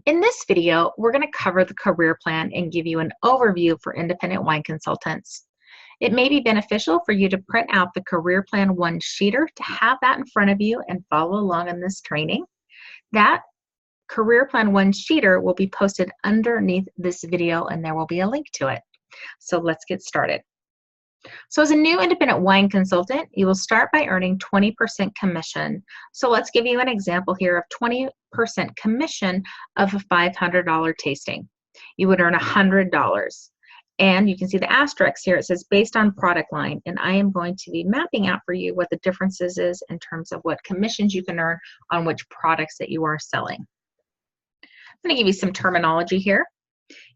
In this video, we're going to cover the career plan and give you an overview for independent wine consultants. It may be beneficial for you to print out the career plan one-sheeter to have that in front of you and follow along in this training. That career plan one-sheeter will be posted underneath this video and there will be a link to it. So let's get started. So as a new independent wine consultant, you will start by earning 20% commission. So let's give you an example here of 20% commission of a $500 tasting. You would earn $100. And you can see the asterisk here. It says based on product line. And I am going to be mapping out for you what the differences is in terms of what commissions you can earn on which products that you are selling. I'm going to give you some terminology here.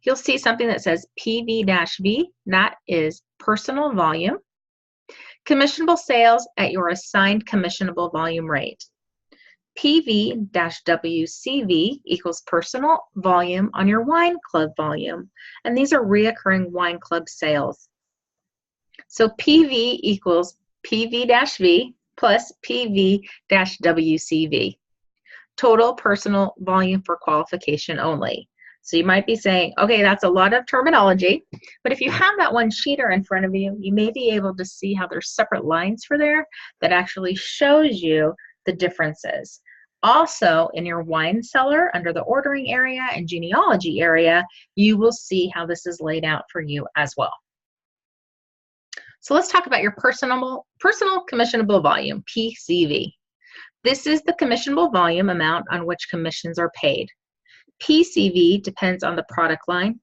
You'll see something that says PV-V, that is personal volume. Commissionable sales at your assigned commissionable volume rate. PV-WCV equals personal volume on your wine club volume. And these are reoccurring wine club sales. So PV equals PV-V plus PV-WCV. Total personal volume for qualification only. So you might be saying, okay, that's a lot of terminology, but if you have that one sheeter in front of you, you may be able to see how there's separate lines for there that actually shows you the differences. Also, in your wine cellar, under the ordering area and genealogy area, you will see how this is laid out for you as well. So let's talk about your personal commissionable volume, PCV. This is the commissionable volume amount on which commissions are paid. PCV depends on the product line,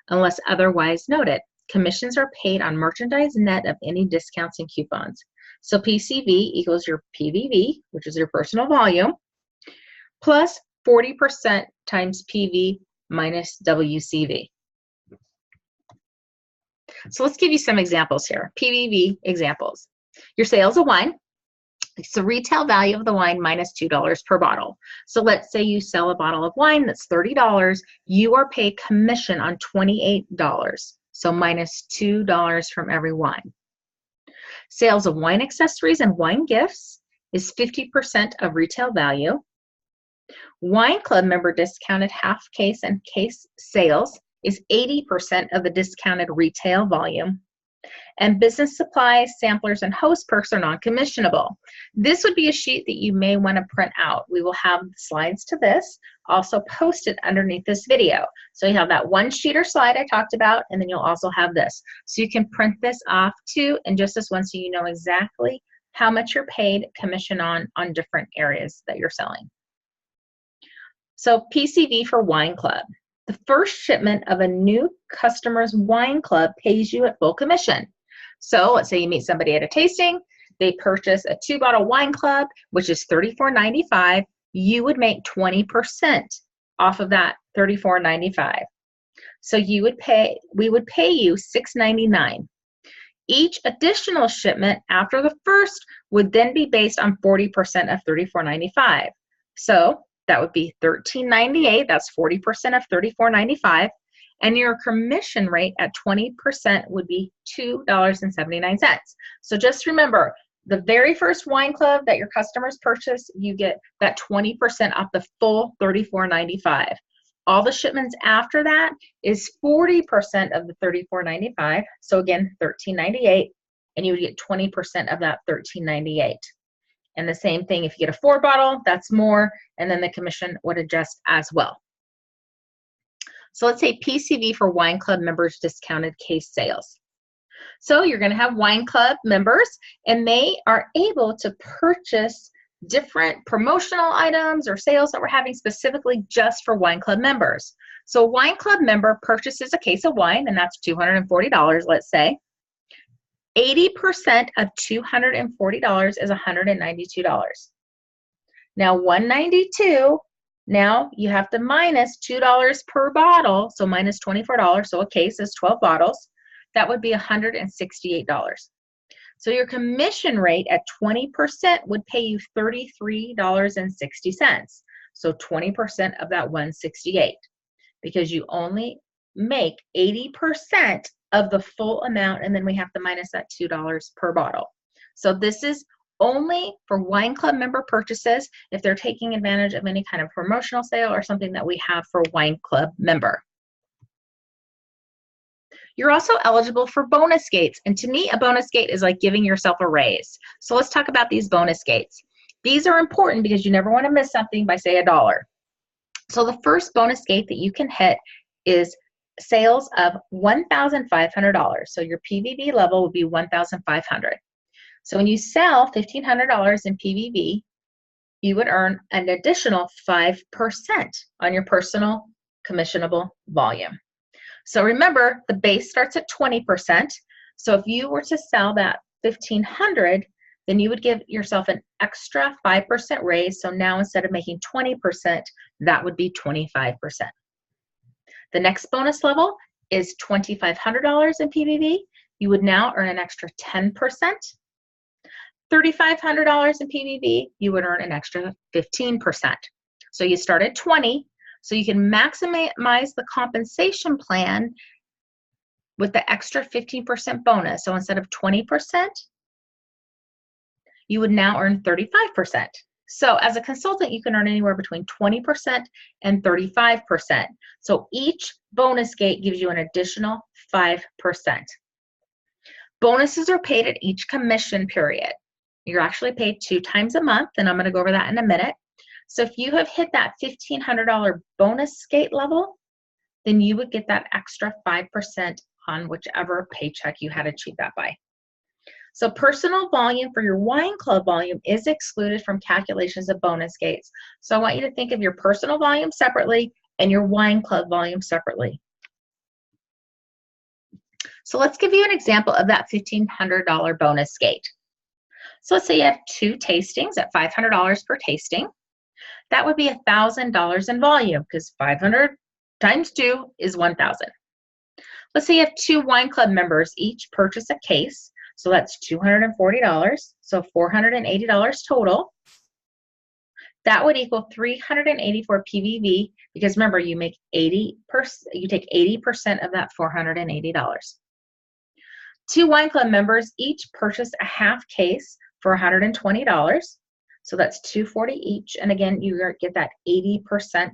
unless otherwise noted. Commissions are paid on merchandise net of any discounts and coupons. So PCV equals your PVV, which is your personal volume, plus 40% times PV minus WCV. So let's give you some examples here. PVV examples. Your sales of wine. It's the retail value of the wine minus $2 per bottle. So let's say you sell a bottle of wine that's $30. You are paid commission on $28. So minus $2 from every wine. Sales of wine accessories and wine gifts is 50% of retail value. Wine club member discounted half case and case sales is 80% of the discounted retail volume. And business supplies, samplers, and host perks are non-commissionable. This would be a sheet that you may want to print out. We will have slides to this also posted underneath this video. So you have that one sheet or slide I talked about, and then you'll also have this. So you can print this off too, and just this one so you know exactly how much you're paid commission on different areas that you're selling. So PCV for wine club. The first shipment of a new customer's wine club pays you at full commission. So let's say you meet somebody at a tasting, they purchase a 2-bottle wine club, which is $34.95. You would make 20% off of that $34.95. So we would pay you $6.99. Each additional shipment after the first would then be based on 40% of $34.95. So that would be $13.98. That's 40% of $34.95. And your commission rate at 20% would be $2.79. So just remember, the very first wine club that your customers purchase, you get that 20% off the full $34.95. All the shipments after that is 40% of the $34.95. So again, $13.98, and you would get 20% of that $13.98. And the same thing, if you get a 4-bottle, that's more, and then the commission would adjust as well. So let's say PCV for wine club members discounted case sales. So you're going to have wine club members, and they are able to purchase different promotional items or sales that we're having specifically just for wine club members. So a wine club member purchases a case of wine, and that's $240, let's say. 80% of $240 is $192. Now $192, now you have to minus $2 per bottle, so minus $24, so a case is 12 bottles. That would be $168. So your commission rate at 20% would pay you $33.60. So 20% of that $168, because you only make 80% of the full amount, and then we have to minus that $2 per bottle. So this is only for wine club member purchases if they're taking advantage of any kind of promotional sale or something that we have for wine club member. You're also eligible for bonus gates. And to me, a bonus gate is like giving yourself a raise. So let's talk about these bonus gates. These are important because you never want to miss something by, say, $1. So the first bonus gate that you can hit is sales of $1,500. So your PVV level would be $1,500. So when you sell $1,500 in PVV, you would earn an additional 5% on your personal commissionable volume. So remember, the base starts at 20%. So if you were to sell that $1,500, then you would give yourself an extra 5% raise. So now instead of making 20%, that would be 25%. The next bonus level is $2,500 in PVV. You would now earn an extra 10%. $3,500 in PVV, you would earn an extra 15%. So you start at 20, so you can maximize the compensation plan with the extra 15% bonus. So instead of 20%, you would now earn 35%. So as a consultant, you can earn anywhere between 20% and 35%. So each bonus gate gives you an additional 5%. Bonuses are paid at each commission period. You're actually paid 2 times a month, and I'm going to go over that in a minute. So if you have hit that $1,500 bonus gate level, then you would get that extra 5% on whichever paycheck you had achieved that by. So personal volume for your wine club volume is excluded from calculations of bonus gates. So I want you to think of your personal volume separately and your wine club volume separately. So let's give you an example of that $1,500 bonus gate. So let's say you have 2 tastings at $500 per tasting. That would be $1,000 in volume because 500 times 2 is 1,000. Let's say you have 2 wine club members each purchase a case. So that's $240. So $480 total. That would equal 384 PVV because remember you make 80%. You take 80% of that $480. 2 wine club members each purchase a half case for $120. So that's $240 each. And again, you get that 80%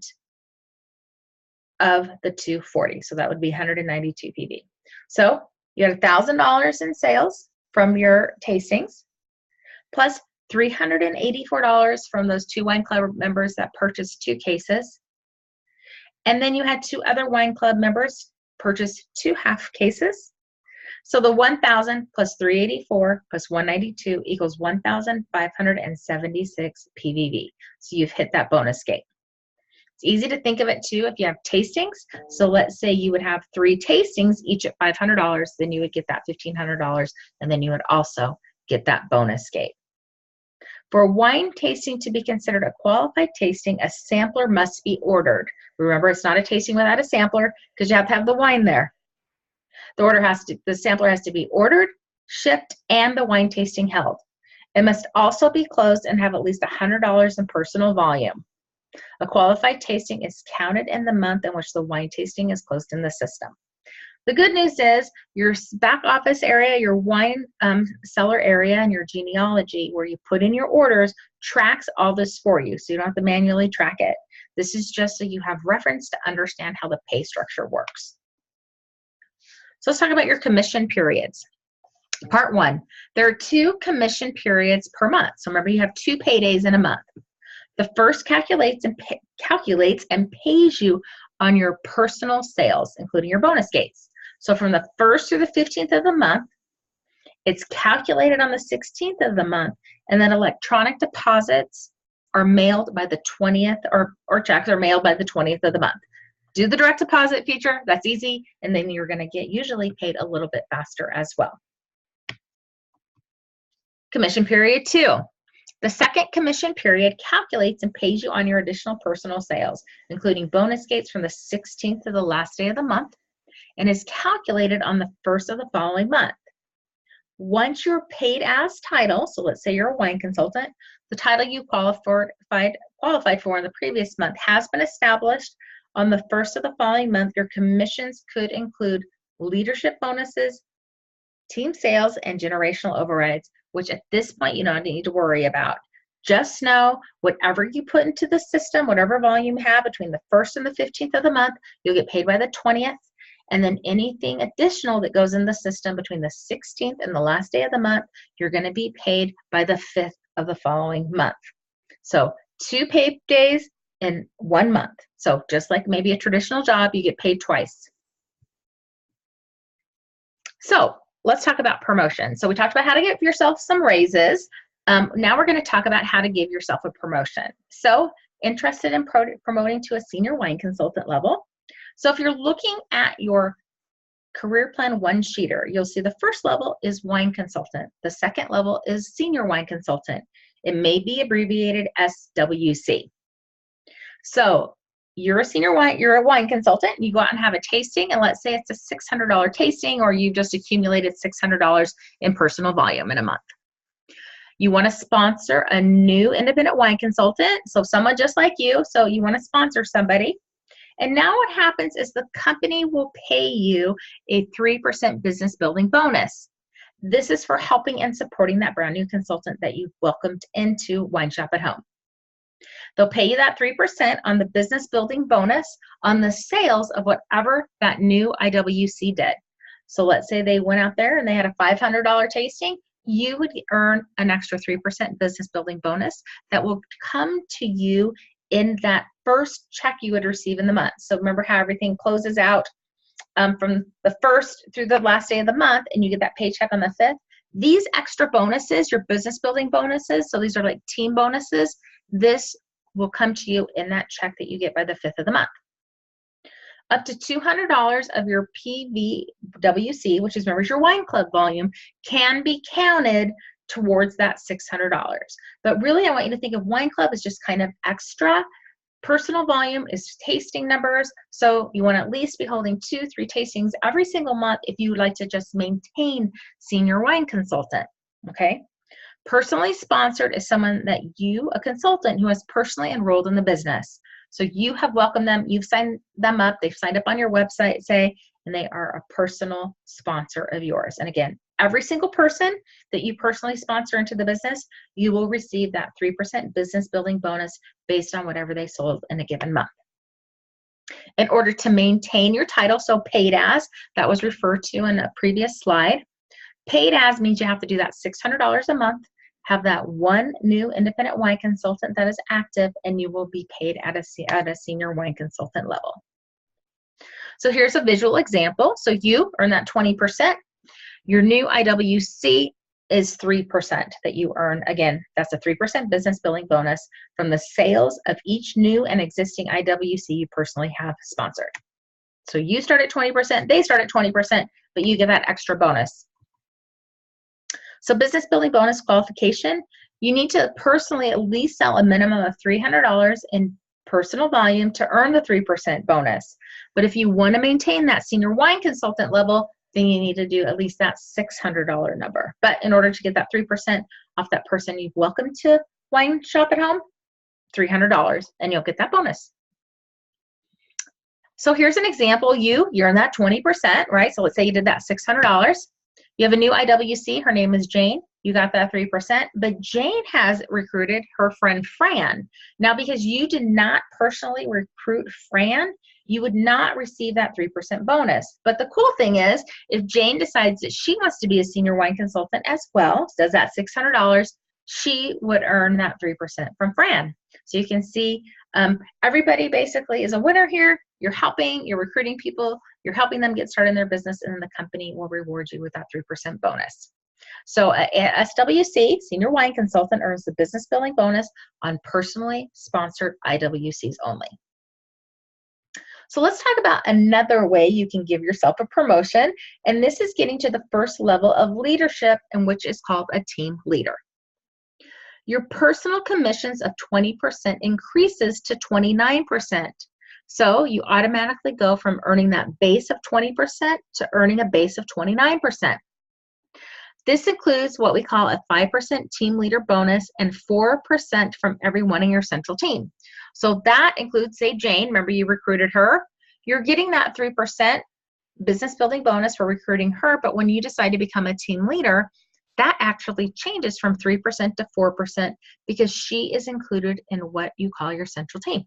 of the $240. So that would be $192 PV. So you had $1,000 in sales from your tastings, plus $384 from those 2 wine club members that purchased 2 cases. And then you had 2 other wine club members purchase 2 half cases. So the 1,000 plus 384 plus 192 equals 1,576 PVV. So you've hit that bonus gate. It's easy to think of it too if you have tastings. So let's say you would have 3 tastings, each at $500, then you would get that $1,500, and then you would also get that bonus gate. For a wine tasting to be considered a qualified tasting, a sampler must be ordered. Remember, it's not a tasting without a sampler because you have to have the wine there. The sampler has to be ordered, shipped, and the wine tasting held. It must also be closed and have at least $100 in personal volume. A qualified tasting is counted in the month in which the wine tasting is closed in the system. The good news is your back office area, your wine cellar area, and your genealogy, where you put in your orders, tracks all this for you, so you don't have to manually track it. This is just so you have reference to understand how the pay structure works. So let's talk about your commission periods. Part 1, there are 2 commission periods per month. So remember, you have 2 paydays in a month. The first calculates and pays you on your personal sales, including your bonus gates. So from the 1st through the 15th of the month, it's calculated on the 16th of the month, and then electronic deposits are mailed by the 20th, or checks are mailed by the 20th of the month. Do the direct deposit feature, that's easy, and then you're gonna get usually paid a little bit faster as well. Commission period 2. The second commission period calculates and pays you on your additional personal sales, including bonus gates from the 16th to the last day of the month, and is calculated on the 1st of the following month. Once you're paid as title, so let's say you're a wine consultant, the title you qualified for in the previous month has been established. On the 1st of the following month, your commissions could include leadership bonuses, team sales, and generational overrides, which at this point you don't need to worry about. Just know whatever you put into the system, whatever volume you have between the 1st and the 15th of the month, you'll get paid by the 20th. And then anything additional that goes in the system between the 16th and the last day of the month, you're going to be paid by the 5th of the following month. So 2 pay days in 1 month. So just like maybe a traditional job, you get paid twice. So let's talk about promotion. So we talked about how to give yourself some raises. Now we're going to talk about how to give yourself a promotion. So interested in promoting to a senior wine consultant level. So if you're looking at your career plan one-sheeter, you'll see the first level is wine consultant. The second level is senior wine consultant. It may be abbreviated SWC. So you're a wine consultant, you go out and have a tasting, and let's say it's a $600 tasting, or you've just accumulated $600 in personal volume in a month. You want to sponsor a new independent wine consultant, so someone just like you, so you want to sponsor somebody. And now what happens is the company will pay you a 3% business building bonus. This is for helping and supporting that brand new consultant that you welcomed into Wine Shop at Home. They'll pay you that 3% on the business building bonus on the sales of whatever that new IWC did. So let's say they went out there and they had a $500 tasting, you would earn an extra 3% business building bonus that will come to you in that first check you would receive in the month. So remember how everything closes out from the 1st through the last day of the month, and you get that paycheck on the 5th. These extra bonuses, your business building bonuses, so these are like team bonuses, this will come to you in that check that you get by the 5th of the month. Up to $200 of your PVWC, which is, remember, your wine club volume, can be counted towards that $600. But really, I want you to think of wine club as just kind of extra. Personal volume is tasting numbers, so you want to at least be holding 2-3 tastings every single month if you would like to just maintain senior wine consultant, okay? Personally sponsored is someone that you, a consultant who has personally enrolled in the business. So you have welcomed them, you've signed them up, they've signed up on your website, say, and they are a personal sponsor of yours. And again, every single person that you personally sponsor into the business, you will receive that 3% business building bonus based on whatever they sold in a given month. In order to maintain your title, so paid as, that was referred to in a previous slide. Paid as means you have to do that $600 a month, have that one new independent wine consultant that is active, and you will be paid at a senior wine consultant level. So here's a visual example. So you earn that 20%. Your new IWC is 3% that you earn. Again, that's a 3% business billing bonus from the sales of each new and existing IWC you personally have sponsored. So you start at 20%, they start at 20%, but you get that extra bonus. So business building bonus qualification, you need to personally at least sell a minimum of $300 in personal volume to earn the 3% bonus. But if you want to maintain that senior wine consultant level, then you need to do at least that $600 number. But in order to get that 3% off that person you've welcomed to Wine Shop at Home, $300, and you'll get that bonus. So here's an example. You're in that 20%, right? So let's say you did that $600. You have a new IWC. Her name is Jane. You got that 3%, but Jane has recruited her friend Fran. Now, because you did not personally recruit Fran, you would not receive that 3% bonus. But the cool thing is, if Jane decides that she wants to be a senior wine consultant as well, does that $600, she would earn that 3% from Fran. So you can see everybody basically is a winner here. You're helping, you're recruiting people, you're helping them get started in their business, and then the company will reward you with that 3% bonus. So a SWC, senior wine consultant, earns the business billing bonus on personally sponsored IWCs only. So let's talk about another way you can give yourself a promotion, and this is getting to the first level of leadership, and which is called a team leader. Your personal commissions of 20% increases to 29%. So you automatically go from earning that base of 20% to earning a base of 29%. This includes what we call a 5% team leader bonus and 4% from everyone in your central team. So that includes, say, Jane, remember you recruited her. You're getting that 3% business building bonus for recruiting her, but when you decide to become a team leader, that actually changes from 3% to 4% because she is included in what you call your central team.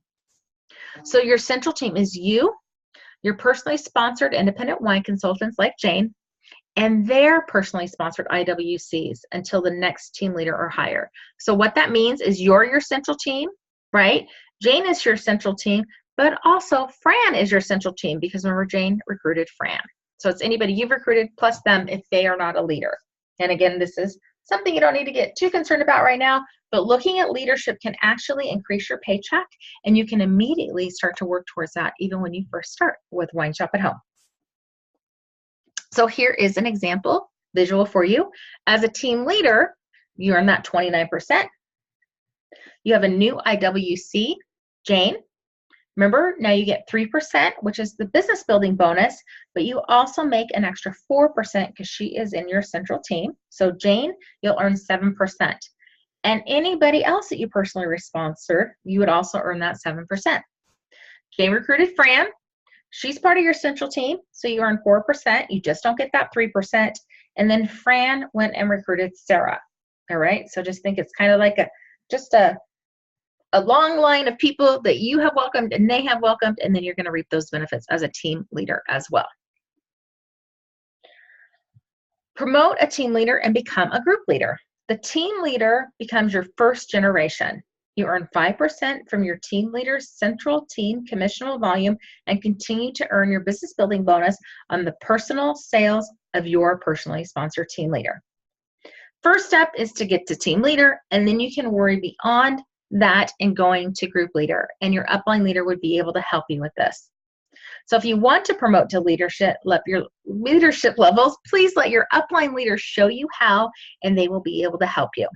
So your central team is you, your personally sponsored independent wine consultants like Jane, and their personally sponsored IWCs until the next team leader or higher. So what that means is you're your central team, right? Jane is your central team, but also Fran is your central team because remember Jane recruited Fran. So it's anybody you've recruited plus them if they are not a leader. And again, this is something you don't need to get too concerned about right now, but looking at leadership can actually increase your paycheck, and you can immediately start to work towards that even when you first start with Wine Shop at Home. So here is an example visual for you. As a team leader, you earn that 29%. You have a new IWC, Jane. Remember, now you get 3%, which is the business building bonus, but you also make an extra 4% because she is in your central team. So Jane, you'll earn 7%. And anybody else that you personally sponsored, you would also earn that 7%. Jane recruited Fran. She's part of your central team, so you earn 4%. You just don't get that 3%. And then Fran went and recruited Sarah. All right, so just think it's kind of like a long line of people that you have welcomed and they have welcomed, and then you're going to reap those benefits as a team leader as well. Promote a team leader and become a group leader. The team leader becomes your first generation. You earn 5% from your team leader's central team commissionable volume and continue to earn your business building bonus on the personal sales of your personally sponsored team leader. First step is to get to team leader, and then you can worry beyond that and going to group leader, and your upline leader would be able to help you with this. So if you want to promote to leadership, your leadership levels, please let your upline leader show you how, and they will be able to help you.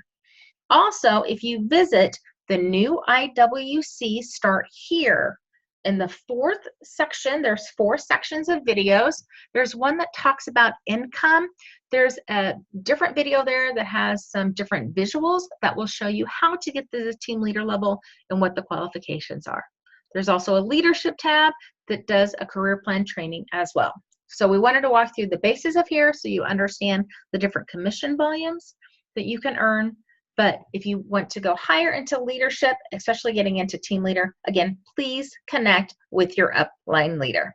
Also, if you visit the new IWC Start Here, in the 4th section, there's 4 sections of videos. There's one that talks about income. There's a different video there that has some different visuals that will show you how to get to the team leader level and what the qualifications are. There's also a leadership tab that does a career plan training as well. So we wanted to walk through the bases of here so you understand the different commission volumes that you can earn. But if you want to go higher into leadership, especially getting into team leader, again, please connect with your upline leader.